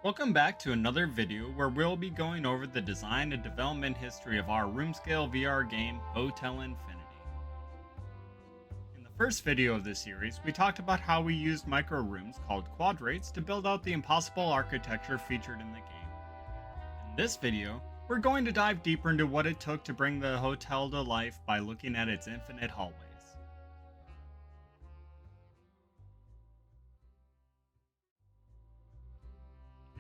Welcome back to another video where we'll be going over the design and development history of our room scale VR game, Hotel Infinity. In the first video of this series, we talked about how we used micro rooms called quadrates to build out the impossible architecture featured in the game. In this video, we're going to dive deeper into what it took to bring the hotel to life by looking at its infinite hallways.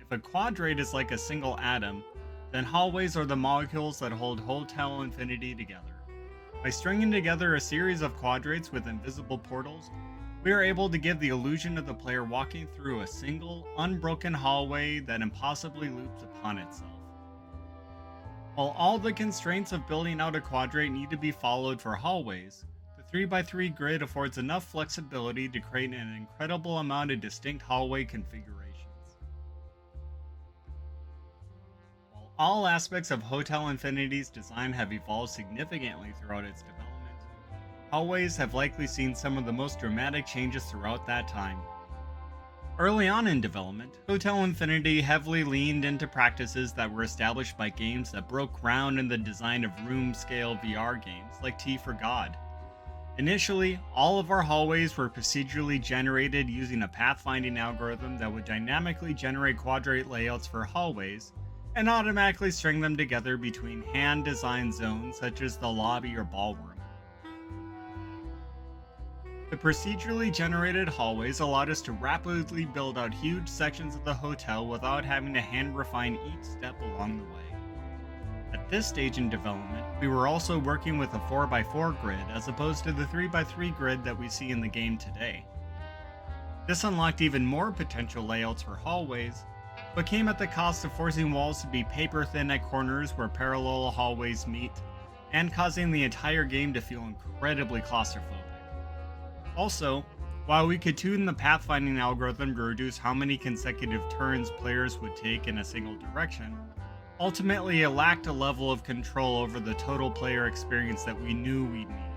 If a quadrate is like a single atom, then hallways are the molecules that hold Hotel Infinity together. By stringing together a series of quadrates with invisible portals, we are able to give the illusion of the player walking through a single, unbroken hallway that impossibly loops upon itself. While all the constraints of building out a quadrate need to be followed for hallways, the 3x3 grid affords enough flexibility to create an incredible amount of distinct hallway configurations. All aspects of Hotel Infinity's design have evolved significantly throughout its development. Hallways have likely seen some of the most dramatic changes throughout that time. Early on in development, Hotel Infinity heavily leaned into practices that were established by games that broke ground in the design of room-scale VR games like T for God. Initially, all of our hallways were procedurally generated using a pathfinding algorithm that would dynamically generate quadrate layouts for hallways and automatically string them together between hand-designed zones such as the lobby or ballroom. The procedurally generated hallways allowed us to rapidly build out huge sections of the hotel without having to hand-refine each step along the way. At this stage in development, we were also working with a 4x4 grid as opposed to the 3x3 grid that we see in the game today. This unlocked even more potential layouts for hallways, but came at the cost of forcing walls to be paper thin at corners where parallel hallways meet, and causing the entire game to feel incredibly claustrophobic. Also, while we could tune the pathfinding algorithm to reduce how many consecutive turns players would take in a single direction, ultimately it lacked a level of control over the total player experience that we knew we'd need.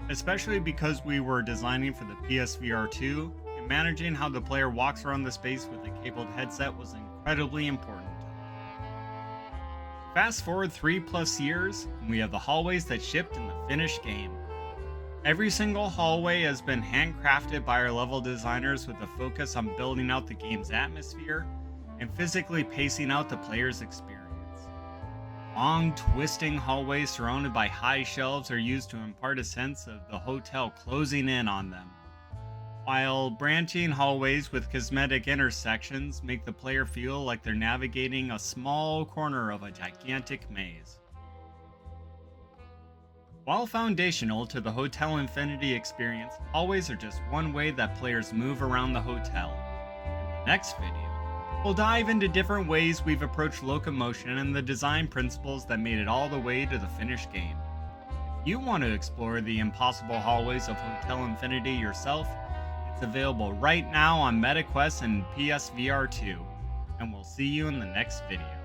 Especially because we were designing for the PSVR 2, managing how the player walks around the space with a cabled headset was incredibly important. Fast forward 3+ years, and we have the hallways that shipped in the finished game. Every single hallway has been handcrafted by our level designers with a focus on building out the game's atmosphere and physically pacing out the player's experience. Long, twisting hallways surrounded by high shelves are used to impart a sense of the hotel closing in on them, while branching hallways with cosmetic intersections make the player feel like they're navigating a small corner of a gigantic maze. While foundational to the Hotel Infinity experience, hallways are just one way that players move around the hotel. In the next video, we'll dive into different ways we've approached locomotion and the design principles that made it all the way to the finished game. If you want to explore the impossible hallways of Hotel Infinity yourself, it's available right now on MetaQuest and PSVR 2, and we'll see you in the next video.